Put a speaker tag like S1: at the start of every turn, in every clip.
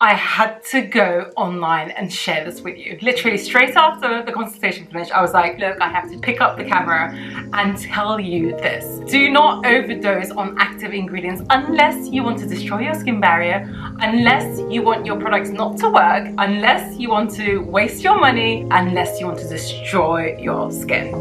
S1: I had to go online and share this with you. Literally straight after the consultation finished, I was like, look, I have to pick up the camera and tell you this. Do not overdose on active ingredients unless you want to destroy your skin barrier, unless you want your products not to work, unless you want to waste your money, unless you want to destroy your skin.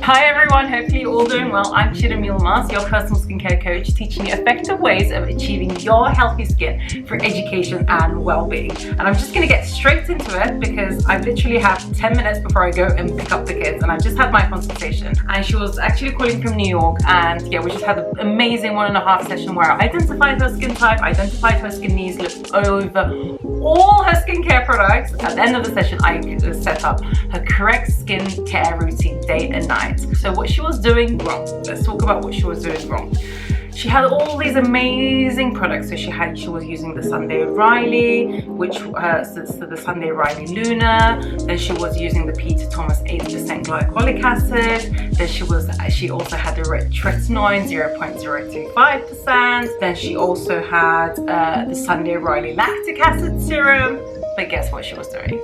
S1: Hi everyone, hopefully you're all doing well. I'm Chidam Yilmaz, your personal skincare coach, teaching you effective ways of achieving your healthy skin through education and well-being. And I'm just going to get straight into it because I literally have 10 minutes before I go and pick up the kids, and I just had my consultation and she was actually calling from New York, and yeah, we just had an amazing 1.5 session where I identified her skin type, identified her skin needs, looked over all her skincare products. At the end of the session, I set up her correct skincare routine day and night. So what she was doing wrong, let's talk about what she was doing wrong. She had all these amazing products. So she was using the Sunday Riley, which the Sunday Riley Luna. Then she was using the Peter Thomas 8% glycolic acid. Then she also had the tretinoin 0.025%. Then she also had the Sunday Riley lactic acid serum. But guess what she was doing?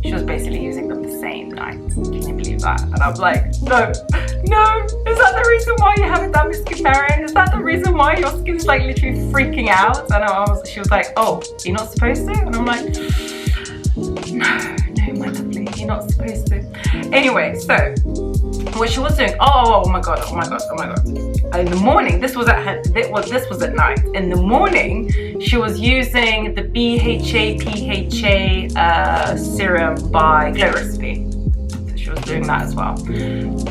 S1: She was basically using them the same night. Can you believe that? And I'm like, no. Is that the reason why you haven't done this skin barrier? Is that the reason why your skin is like literally freaking out? And she was like, oh, you're not supposed to? And I'm like, no, my lovely, you're not supposed to. Anyway, so what she was doing, oh my god. In the morning, this was at night. In the morning, she was using the AHA BHA serum by Glow Recipe. So she was doing that as well.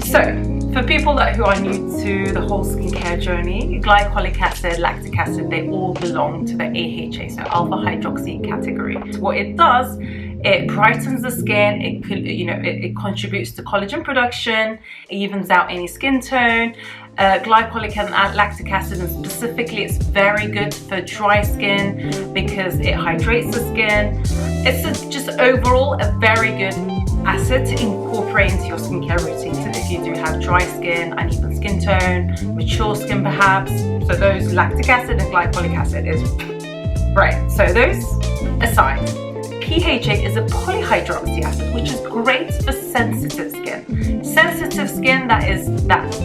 S1: So for people who are new to the whole skincare journey, glycolic acid, lactic acid, they all belong to the AHA, so alpha hydroxy category. What it does, it brightens the skin, it contributes to collagen production, it evens out any skin tone. Glycolic and lactic acid, and specifically it's very good for dry skin because it hydrates the skin. It's just overall a very good acid to incorporate into your skincare routine. So if you do have dry skin, uneven skin tone, mature skin perhaps, so those lactic acid and glycolic acid is right. So those aside, PHA is a polyhydroxy acid, which is great for sensitive skin. Sensitive skin that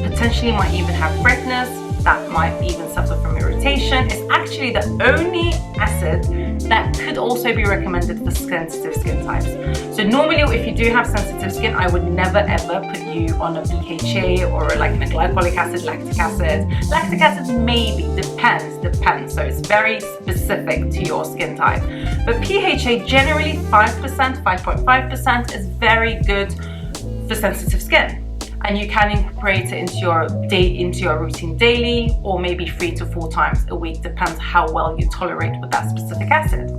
S1: potentially might even have redness, that might even suffer from irritation. It's actually the only acid that could also be recommended for sensitive skin types. So normally if you do have sensitive skin, I would never ever put you on a BHA or like a glycolic acid, lactic acid. Lactic acid maybe, depends. So it's very specific to your skin type. But PHA generally 5%, 5.5% is very good for sensitive skin. And you can incorporate it into your routine daily, or maybe 3 to 4 times a week, depends how well you tolerate with that specific acid.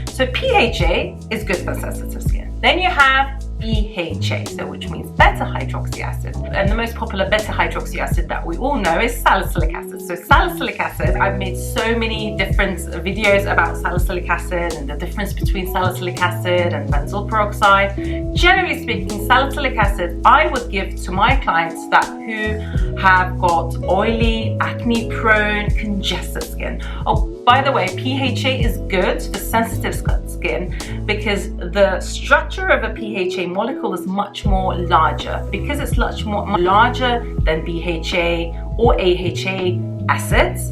S1: So PHA is good for sensitive skin. Then you have BHA, so which means beta hydroxy acid. And the most popular beta hydroxy acid that we all know is salicylic acid. So salicylic acid, I've made so many different videos about salicylic acid and the difference between salicylic acid and benzoyl peroxide. Generally speaking, salicylic acid I would give to my clients who have got oily, acne-prone, congested skin. Oh, by the way, PHA is good for sensitive skin because the structure of a PHA molecule is much more larger. Because it's much more larger than BHA or AHA acids,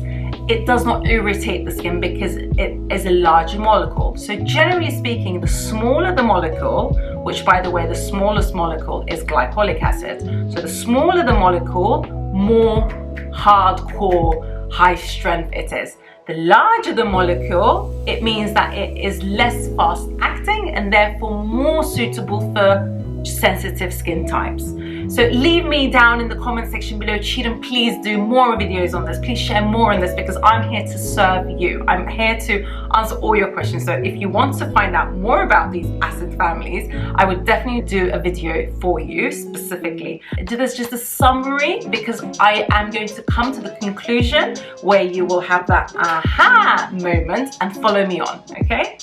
S1: it does not irritate the skin because it is a larger molecule. So generally speaking, the smaller the molecule, which by the way, the smallest molecule is glycolic acid. So the smaller the molecule, more hardcore, high strength it is. The larger the molecule, it means that it is less fast acting and therefore more suitable for sensitive skin types. So leave me down in the comment section below, Chidam, please do more videos on this. Please share more on this because I'm here to serve you. I'm here to answer all your questions. So if you want to find out more about these acid families, I would definitely do a video for you specifically. This is just a summary because I am going to come to the conclusion where you will have that aha moment and follow me on, okay?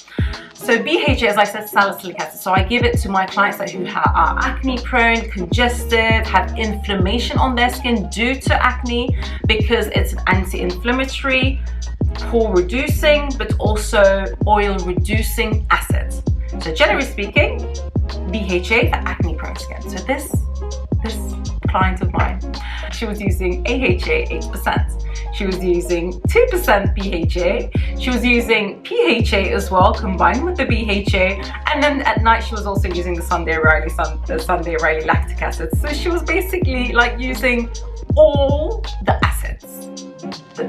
S1: So BHA, as I said, salicylic acid. So I give it to my clients who are acne prone, congested, acid, have inflammation on their skin due to acne, because it's an anti-inflammatory, pore reducing, but also oil reducing acid. So generally speaking, BHA for acne prone skin. So this client of mine, she was using AHA 8%. She was using 2% BHA. She was using PHA as well, combined with the BHA. And then at night, she was also using the Sunday Riley lactic acid. So she was basically like using all the acids.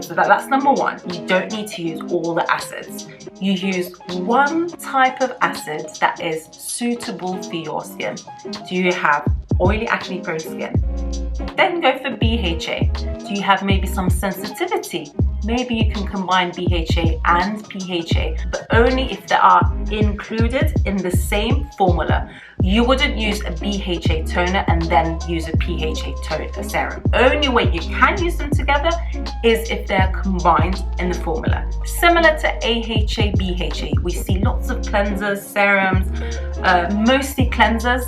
S1: So that's number one. You don't need to use all the acids. You use one type of acid that is suitable for your skin. Do you have oily acne prone skin? Then go for BHA. Do you have maybe some sensitivity? Maybe you can combine BHA and PHA, but only if they are included in the same formula. You wouldn't use a BHA toner and then use a PHA toner serum. Only way you can use them together is if they're combined in the formula. Similar to AHA BHA, we see lots of cleansers, serums, mostly cleansers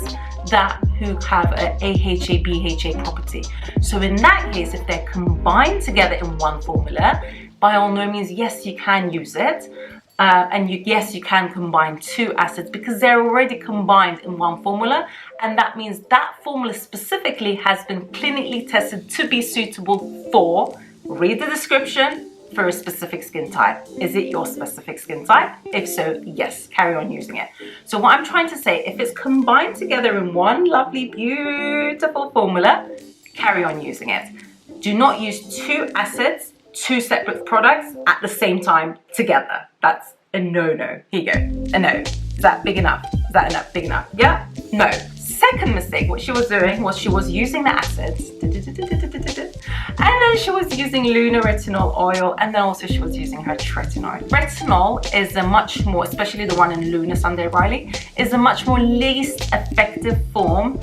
S1: who have an AHA BHA property. So in that case, if they're combined together in one formula, by all no means, yes, you can use it. Yes, you can combine two acids because they're already combined in one formula, and that means that formula specifically has been clinically tested to be suitable for, read the description, for a specific skin type. Is it your specific skin type? If so, yes, carry on using it. So what I'm trying to say, if it's combined together in one lovely, beautiful formula, carry on using it. Do not use two acids, two separate products at the same time together. That's a no-no. Here you go. A no. Is that big enough? Is that enough? Big enough? Yeah? No. Second mistake, what she was doing was she was using the acids, and then she was using Luna retinol oil, and then also she was using her tretinoid. Retinol is a much more, especially the one in Luna Sunday Riley, is a much more least effective form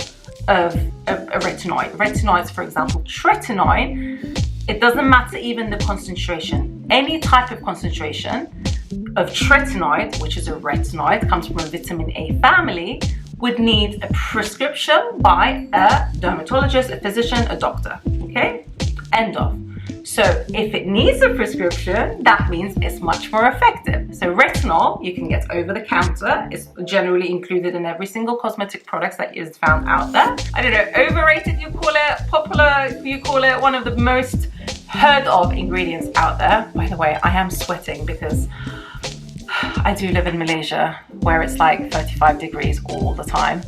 S1: of a retinoid. Retinoids, for example, tretinoin, it doesn't matter even the concentration. Any type of concentration of tretinoid, which is a retinoid, comes from a vitamin A family, would need a prescription by a dermatologist, a physician, a doctor, okay? End of. So if it needs a prescription, that means it's much more effective. So retinol, you can get over the counter. It's generally included in every single cosmetic product that is found out there. I don't know, overrated you call it, popular you call it, one of the most heard of ingredients out there. By the way, I am sweating because I do live in Malaysia where it's like 35 degrees all the time,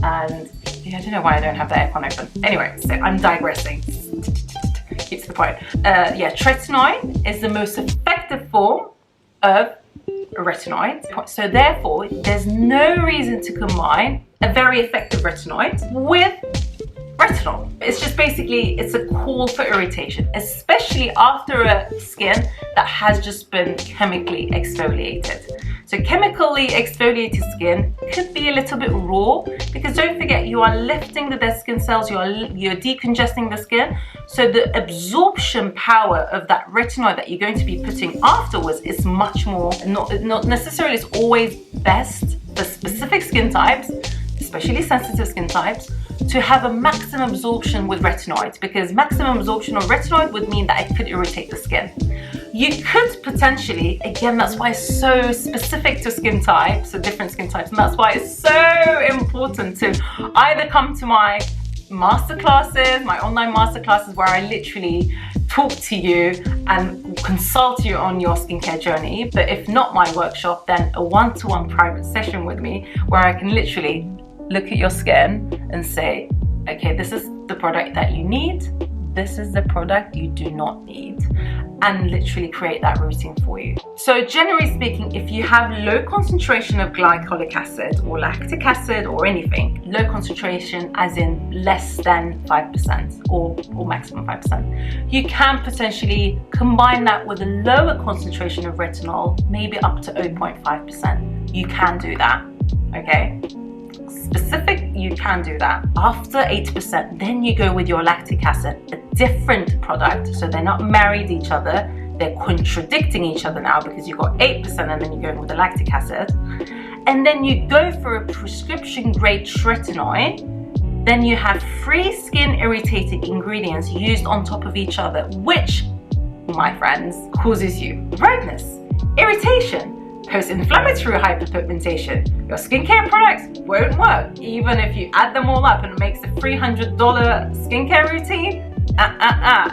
S1: and yeah, I don't know why I don't have the aircon open. Anyway, so I'm digressing. Keep to the point. Yeah, tretinoin is the most effective form of retinoid. So therefore, there's no reason to combine a very effective retinoid with retinol. It's just basically, it's a call for irritation, especially after a skin that has just been chemically exfoliated. So chemically exfoliated skin could be a little bit raw, because don't forget, you are lifting the dead skin cells, you're decongesting the skin. So the absorption power of that retinoid that you're going to be putting afterwards is much more, not necessarily it's always best for specific skin types, especially sensitive skin types, to have a maximum absorption with retinoids, because maximum absorption of retinoid would mean that it could irritate the skin. You could potentially, again, that's why it's so specific to skin types, so different skin types, and that's why it's so important to either come to my masterclasses, my online masterclasses, where I literally talk to you and consult you on your skincare journey. But if not my workshop, then a one-to-one private session with me where I can literally look at your skin and say, okay, this is the product that you need, this is the product you do not need, and literally create that routine for you. So generally speaking, if you have low concentration of glycolic acid or lactic acid or anything, low concentration as in less than 5% or maximum 5%, you can potentially combine that with a lower concentration of retinol, maybe up to 0.5%. You can do that, okay? Specific, you can do that. After 8%, then you go with your lactic acid, a different product. So they're not married each other, they're contradicting each other now, because you've got 8% and then you're going with the lactic acid. And then you go for a prescription grade tretinoin then you have 3 skin irritating ingredients used on top of each other, which, my friends, causes you redness, irritation, post-inflammatory hyperpigmentation. Your skincare products won't work. Even if you add them all up and it makes a $300 skincare routine,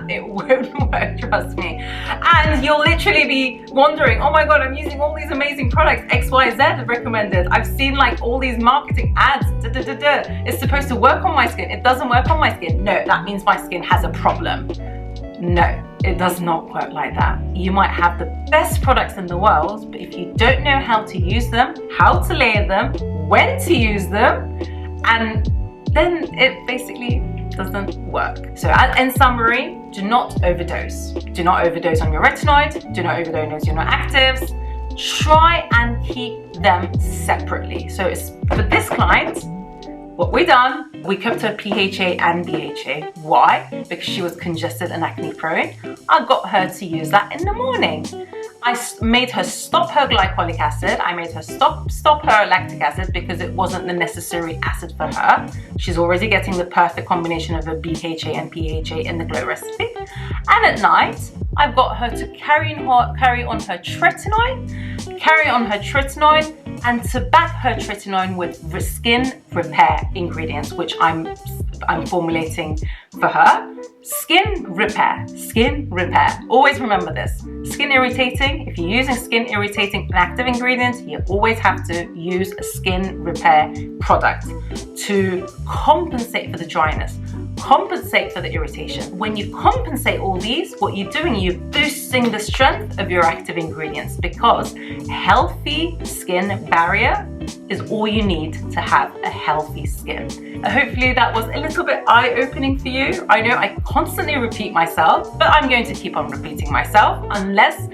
S1: it won't work, trust me. And you'll literally be wondering, oh my god, I'm using all these amazing products, XYZ recommended. I've seen like all these marketing ads, It's supposed to work on my skin. It doesn't work on my skin. No, that means my skin has a problem. No, it does not work like that. You might have the best products in the world, but if you don't know how to use them, how to layer them, when to use them, and then it basically doesn't work. So in summary, do not overdose. Do not overdose on your retinoid. Do not overdose on your actives. Try and keep them separately. So it's, for this client, what we done, we kept her PHA and BHA. Why? Because she was congested and acne prone. I got her to use that in the morning. I made her stop her glycolic acid. I made her stop her lactic acid because it wasn't the necessary acid for her. She's already getting the perfect combination of a BHA and PHA in the glow recipe. And at night, I've got her to carry on her tretinoid, and to back her tretinoin with skin repair ingredients, which I'm formulating for her. Skin repair. Always remember this. Skin irritating, if you're using skin irritating and active ingredients, you always have to use a skin repair product to compensate for the dryness, compensate for the irritation. When you compensate all these, what you're doing, you're boosting the strength of your active ingredients, because a healthy skin barrier is all you need to have a healthy skin. Hopefully that was a little bit eye-opening for you. I know I constantly repeat myself, but I'm going to keep on repeating myself unless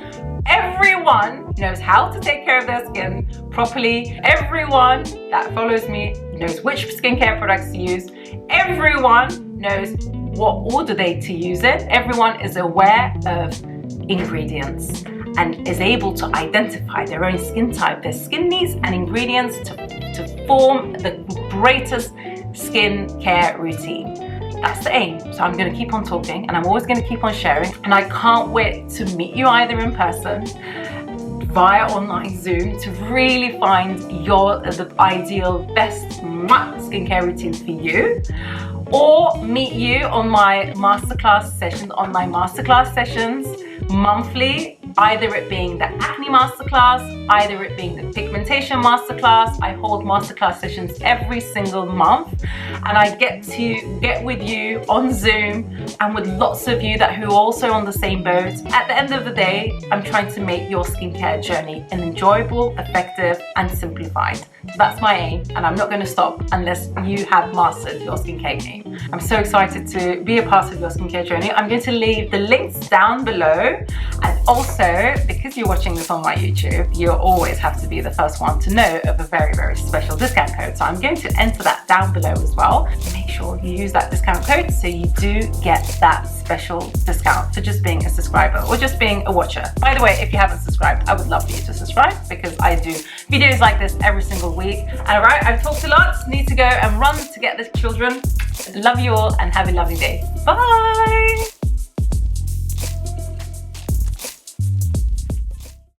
S1: everyone knows how to take care of their skin properly. Everyone that follows me knows which skincare products to use. Everyone knows what order they to use it. Everyone is aware of ingredients and is able to identify their own skin type, their skin needs and ingredients to form the greatest skin care routine. That's the aim. So I'm going to keep on talking, and I'm always going to keep on sharing, and I can't wait to meet you either in person, via online Zoom, to really find the ideal best skincare routines for you, or meet you on my masterclass sessions, monthly, either it being the acne masterclass, either it being the pigmentation masterclass. I hold masterclass sessions every single month, and I get to get with you on Zoom and with lots of you who are also on the same boat. At the end of the day, I'm trying to make your skincare journey an enjoyable, effective and simplified. That's my aim, and I'm not going to stop unless you have mastered your skincare game. I'm so excited to be a part of your skincare journey. I'm going to leave the links down below, and also, because you're watching this on my YouTube, you always have to be the first one to know of a very, very special discount code. So I'm going to enter that down below as well. Make sure you use that discount code so you do get that special discount for just being a subscriber or just being a watcher. By the way, if you haven't subscribed, I would love for you to subscribe, because I do videos like this every single week. And all right, I've talked a lot. Need to go and run to get the children. Love you all and have a lovely day. Bye.